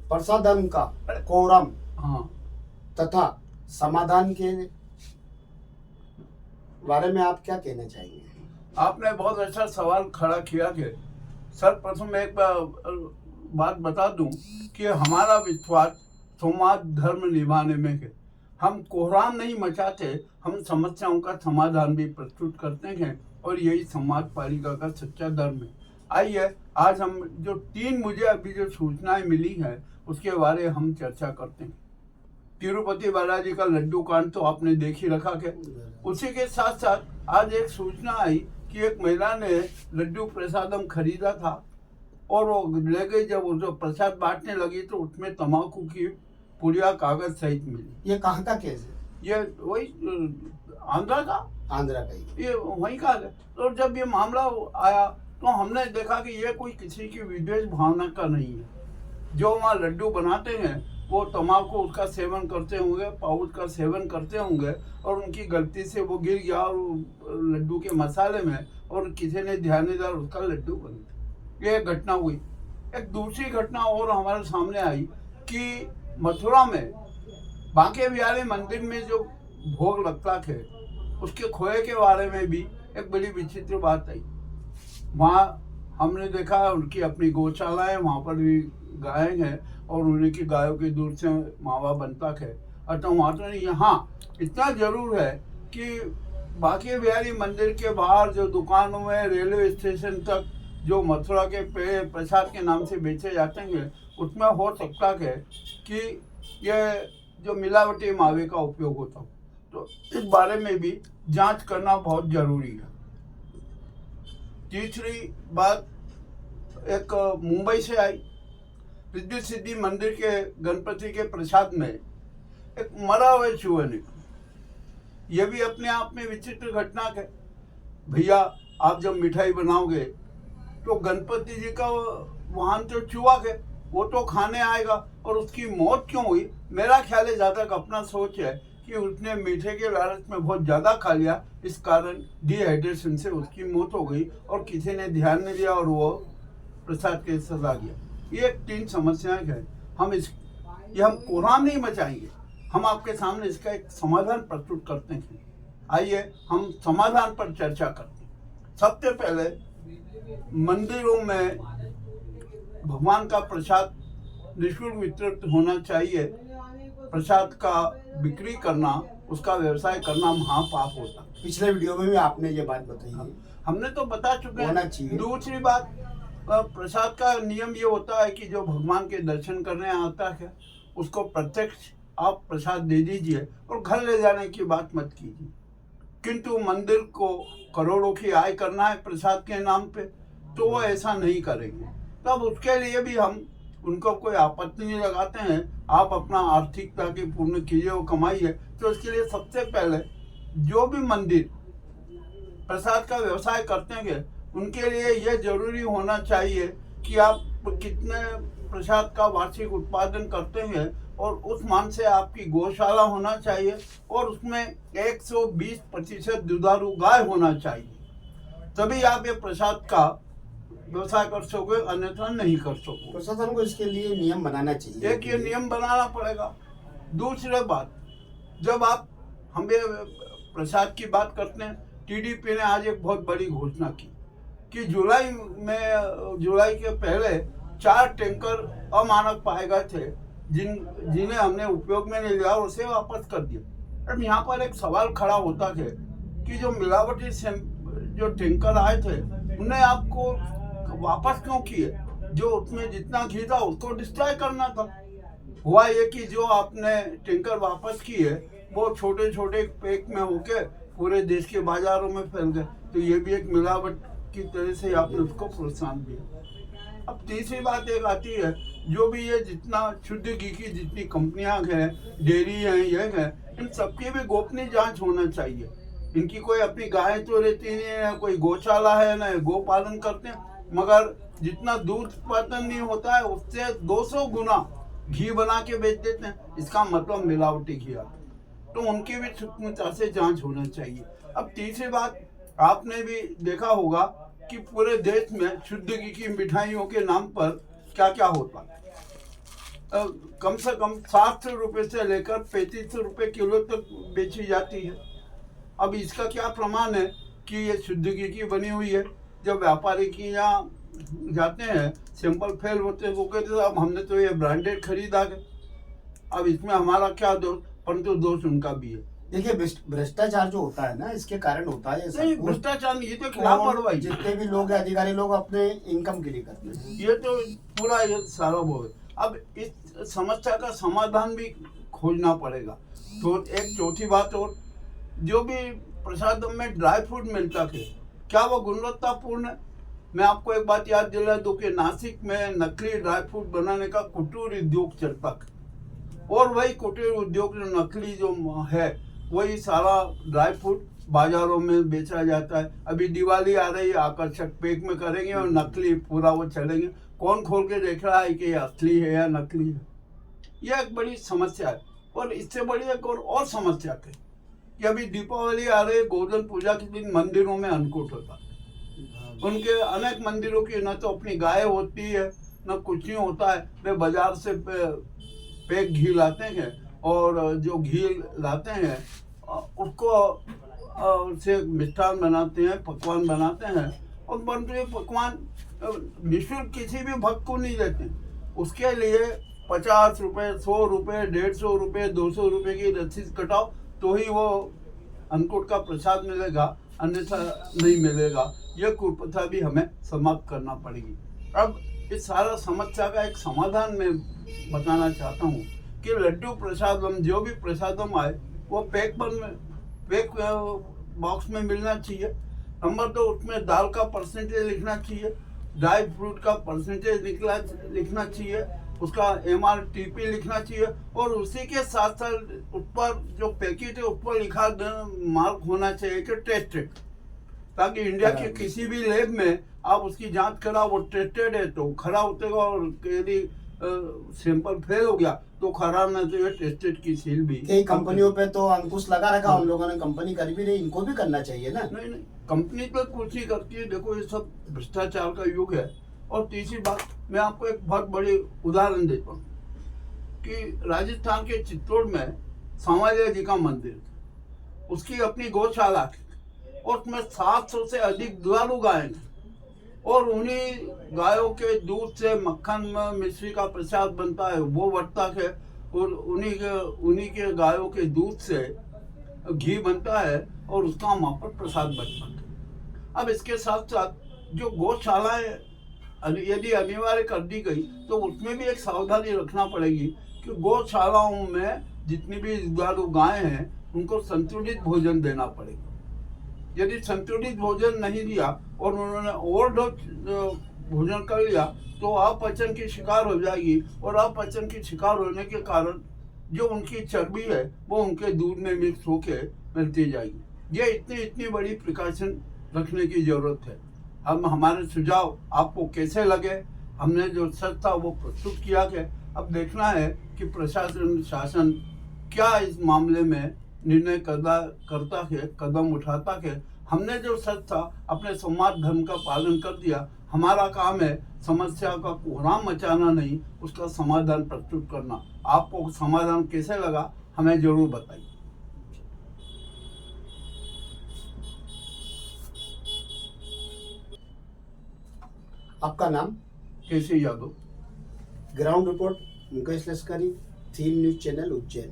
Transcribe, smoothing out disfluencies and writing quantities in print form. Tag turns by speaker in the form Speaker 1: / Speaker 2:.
Speaker 1: प्रसादम का कोरम
Speaker 2: हाँ,
Speaker 1: तथा समाधान के बारे में आप क्या कहना चाहेंगे?
Speaker 2: आपने बहुत अच्छा सवाल खड़ा किया कि सर्वप्रथम एक बात बता दूं कि हमारा विश्वास संवाद धर्म निभाने में है। हम कोहराम नहीं मचाते, हम समस्याओं का समाधान भी प्रस्तुत करते हैं और यही समाज पालिका का सच्चा धर्म है। आइए आज हम जो 3 मुझे अभी जो सूचनाएं मिली हैं उसके बारे हम चर्चा करते हैं। तिरुपति बालाजी का लड्डू कांड तो आपने देख ही रखा के। उसी के साथ साथ आज एक सूचना आई कि एक महिला ने लड्डू प्रसादम खरीदा था और वो ले गई, जब वो प्रसाद बांटने लगी तो उसमें तंबाकू की पुड़िया कागज सहित मिली।
Speaker 1: ये कहाँ का केस है?
Speaker 2: ये वही आंध्रा का,
Speaker 1: आंध्रा का ही।
Speaker 2: ये वहीं का है। तो जब ये मामला आया तो हमने देखा कि ये कोई किसी की विद्वेष भावना का नहीं है। जो वहाँ लड्डू बनाते हैं वो तम्बाकू उसका सेवन करते होंगे, पाउच का सेवन करते होंगे और उनकी गलती से वो गिर गया और लड्डू के मसाले में और किसी ने ध्यान नहीं दिया, उसका लड्डू बन गया। ये घटना हुई। एक दूसरी घटना और हमारे सामने आई कि मथुरा में बांके बिहारी मंदिर में जो भोग लगता है उसके खोए के बारे में भी एक बड़ी विचित्र बात आई। वहाँ हमने देखा उनकी अपनी गौशाला है, वहाँ पर भी गाय हैं और उन्हीं की गायों के दूध से मावा बनता है। अतः वहाँ तो नहीं, यहाँ इतना जरूर है कि बांके बिहारी मंदिर के बाहर जो दुकानों में, रेलवे स्टेशन तक जो मथुरा के पेड़ प्रसाद के नाम से बेचे जाते हैं उसमें हो सकता है कि ये जो मिलावटी मावे का उपयोग होता हो। तो इस बारे में भी जांच करना बहुत जरूरी है। तीसरी बात एक मुंबई से आई। रिद्धि सिद्धि मंदिर के गणपति के प्रसाद में एक मरा हुआ चूहा निकला। यह भी अपने आप में विचित्र घटना है। भैया आप जब मिठाई बनाओगे तो गणपति जी का वाहन तो चूहा है, वो तो खाने आएगा और उसकी मौत क्यों हुई? मेरा ख्याल है, जहाँ तक अपना सोच है कि उसने मीठे के लालच में बहुत ज़्यादा खा लिया, इस कारण डिहाइड्रेशन से उसकी मौत हो गई और किसी ने ध्यान नहीं दिया और वो प्रसाद के सजा गया। ये 3 समस्याएं हैं। ये हम कोहराम नहीं मचाएंगे, हम आपके सामने इसका एक समाधान प्रस्तुत करते हैं। आइए हम समाधान पर चर्चा करते हैं। सबसे पहले मंदिरों में भगवान का प्रसाद निःशुल्क वितरित होना चाहिए। प्रसाद का बिक्री करना, उसका व्यवसाय करना महापाप होता है।
Speaker 1: पिछले वीडियो में भी आपने ये बात बताई है।
Speaker 2: हमने तो बता चुके
Speaker 1: होना
Speaker 2: हैं।
Speaker 1: चाहिए।
Speaker 2: दूसरी बात, प्रसाद का नियम ये होता है कि जो भगवान के दर्शन करने आता है उसको प्रत्यक्ष आप प्रसाद दे दीजिए और घर ले जाने की बात मत कीजिए। किंतु मंदिर को करोड़ों की आय करना है प्रसाद के नाम पे, तो वो ऐसा नहीं करेंगे। तब उसके लिए भी हम उनको कोई आपत्ति नहीं लगाते हैं। आप अपना आर्थिकता की पूर्ण कीजिए, वो कमाइए। तो इसके लिए सबसे पहले जो भी मंदिर प्रसाद का व्यवसाय करते हैं उनके लिए यह जरूरी होना चाहिए कि आप कितने प्रसाद का वार्षिक उत्पादन करते हैं और उस मान से आपकी गौशाला होना चाहिए और उसमें 120% दुधारू गाय होना चाहिए। तभी आप ये प्रसाद का व्यवसाय कर सकोगे, अन्यथा नहीं कर सकोगे।
Speaker 1: प्रशासन को इसके लिए नियम बनाना चाहिए।
Speaker 2: एक ये नियम बनाना पड़ेगा। दूसरी बात, जब आप हमें प्रसाद की बात करते हैं, टीडीपी ने आज एक बहुत बड़ी घोषणा की कि जुलाई के पहले 4 टैंकर अमानक पाए गए थे जिन्हें हमने उपयोग में नहीं लिया और उसे वापस कर दिया। अब यहाँ पर एक सवाल खड़ा होता है कि जो मिलावटी जो टैंकर आए थे उन्हें आपको वापस क्यों किए? जो उसमें जितना घी था उसको डिस्ट्रॉय करना था। हुआ ये कि जो आपने टैंकर वापस किए वो छोटे छोटे पैक में होके पूरे देश के बाजारों में फैल गए। तो ये भी एक मिलावट की तरह से आपने उसको प्रोत्साहन दिया। अब तीसरी बात एक आती है, जो भी ये जितना शुद्ध घी की जितनी कंपनियां हैं, डेयरी हैं, ये हैं, इन सबकी भी गोपनीय जांच होना चाहिए। इनकी कोई अपनी गाय तो रहती नहीं है, कोई गौशाला है, ना गो पालन करते हैं, मगर जितना दूध उत्पादन नहीं होता है उससे 200 गुना घी बना के बेच देते हैं। इसका मतलब मिलावटी घी आता है। तो उनकी भी सूक्ष्मता से जांच होना चाहिए। अब तीसरी बात, आपने भी देखा होगा कि पूरे देश में शुद्ध घी की मिठाइयों के नाम पर क्या क्या होता है। कम से कम 700 रुपये से लेकर 3500 रुपये किलो तक बेची जाती है। अब इसका क्या प्रमाण है कि ये शुद्ध घी की बनी हुई है? जब व्यापारी की यहाँ जाते हैं, सैंपल फेल होते हैं, वो कहते हैं अब हमने तो ये ब्रांडेड खरीदा है, अब इसमें हमारा क्या दोष? परंतु दोष उनका भी है।
Speaker 1: देखिए, भ्रष्टाचार जो होता है ना, इसके कारण होता है ये सब
Speaker 2: नहीं,
Speaker 1: कुछ।
Speaker 2: भ्रष्टाचार ये तो लापरवाही।
Speaker 1: जितने भी लोग हैं, अधिकारी लोग अपने इनकम के लिए करते हैं।
Speaker 2: ये तो पूरा ये सारा वो है। अब इस समस्या का समाधान भी खोजना पड़ेगा। तो एक चौथी बात और, जो भी प्रसादम में ड्राई फ्रूट मिलता है, क्या वो गुणवत्तापूर्ण है? मैं आपको एक बात याद दिला दूं कि नासिक में नकली ड्राई फ्रूट बनाने का कुटीर उद्योग चलता है, और वही कुटीर उद्योग जो नकली जो है, वही सारा ड्राई फ्रूट बाजारों में बेचा जाता है। अभी दिवाली आ रही है, आकर्षक पैक में करेंगे और नकली पूरा वो चलेंगे। कौन खोल के देख रहा है कि ये असली है या नकली है? यह एक बड़ी समस्या है। और इससे बड़ी एक और समस्या है कि अभी दीपावली आ रही है, गोवर्धन पूजा के दिन मंदिरों में अन्नकूट होता है। उनके अनेक मंदिरों की न तो अपनी गाय होती है, न कुछ नहीं होता है। वे बाजार से पैक घी लाते हैं, और जो घी लाते हैं उसको से मिष्ठान बनाते हैं, पकवान बनाते हैं, और परंतु ये पकवान निःशुल्क किसी भी भक्त को नहीं देते। उसके लिए 50 रुपये, 100 रुपये, 150 रुपये, 200 रुपये की रसीद कटाओ तो ही वो अन्नकूट का प्रसाद मिलेगा, अन्यथा नहीं मिलेगा। यह कुप्रथा भी हमें समाप्त करना पड़ेगी। अब इस सारा समस्या का एक समाधान मैं बताना चाहता हूँ कि लड्डू प्रसादम, जो भी प्रसादम आए वो पैक बॉक्स में मिलना चाहिए। नंबर 2, उसमें दाल का परसेंटेज लिखना चाहिए, ड्राई फ्रूट का परसेंटेज लिखना चाहिए, उसका MRTP लिखना चाहिए, और उसी के साथ साथ उस पर जो पैकेट है उस पर लिखा मार्क होना चाहिए कि टेस्टेड, ताकि इंडिया के किसी भी लैब में आप उसकी जांच कराओ, वो टेस्टेड है तो खराब उतरेगा, और यदि सैंपल फेल हो गया तो खराब न तो ये टेस्टेड की सील भी।
Speaker 1: कई कंपनियों पे तो अंकुश लगा रखा, हम लोगों ने कंपनी कर भी नहीं, इनको भी करना चाहिए ना।
Speaker 2: नहीं, कंपनी तो कुछ ही करती है। देखो, ये सब भ्रष्टाचार का युग है। और तीसरी बात, मैं आपको एक बहुत बड़ी उदाहरण देता हूँ कि राजस्थान के चित्तौड़ में सांवलिया जी का मंदिर था, उसकी अपनी गौशाला थी, और उसमें 700 से अधिक दुधारू गायें थी, और उन्हीं गायों के दूध से मक्खन में मिश्री का प्रसाद बनता है, वो बटता है, और उन्हीं के गायों के दूध से घी बनता है, और उसका वहाँ पर प्रसाद बनता है। अब इसके साथ साथ जो गौशालाएं यदि अनिवार्य कर दी गई तो उसमें भी एक सावधानी रखना पड़ेगी कि गौशालाओं में जितनी भी दुधारू गायें हैं उनको संतुलित भोजन देना पड़ेगा। यदि संतुलित भोजन नहीं दिया और उन्होंने ओवरडोज भोजन कर लिया तो अपचन की शिकार हो जाएगी, और अपचन की शिकार होने के कारण जो उनकी चर्बी है वो उनके दूध में मिक्स होके मिलती जाएगी। ये इतनी बड़ी प्रिकॉशन रखने की जरूरत है। हम हमारे सुझाव आपको कैसे लगे, हमने जो सच था वो प्रस्तुत किया है। अब देखना है कि प्रशासन, शासन क्या इस मामले में निर्णय करता है, कदम उठाता है। हमने जो सच था अपने समाज धर्म का पालन कर दिया। हमारा काम है समस्या का कोहराम मचाना नहीं, उसका समाधान प्रस्तुत करना। आपको समाधान कैसे लगा हमें जरूर बताइए।
Speaker 1: आपका नाम?
Speaker 2: केसी यादव।
Speaker 1: ग्राउंड रिपोर्ट मुकेश लश्करी, थीम न्यूज चैनल उज्जैन।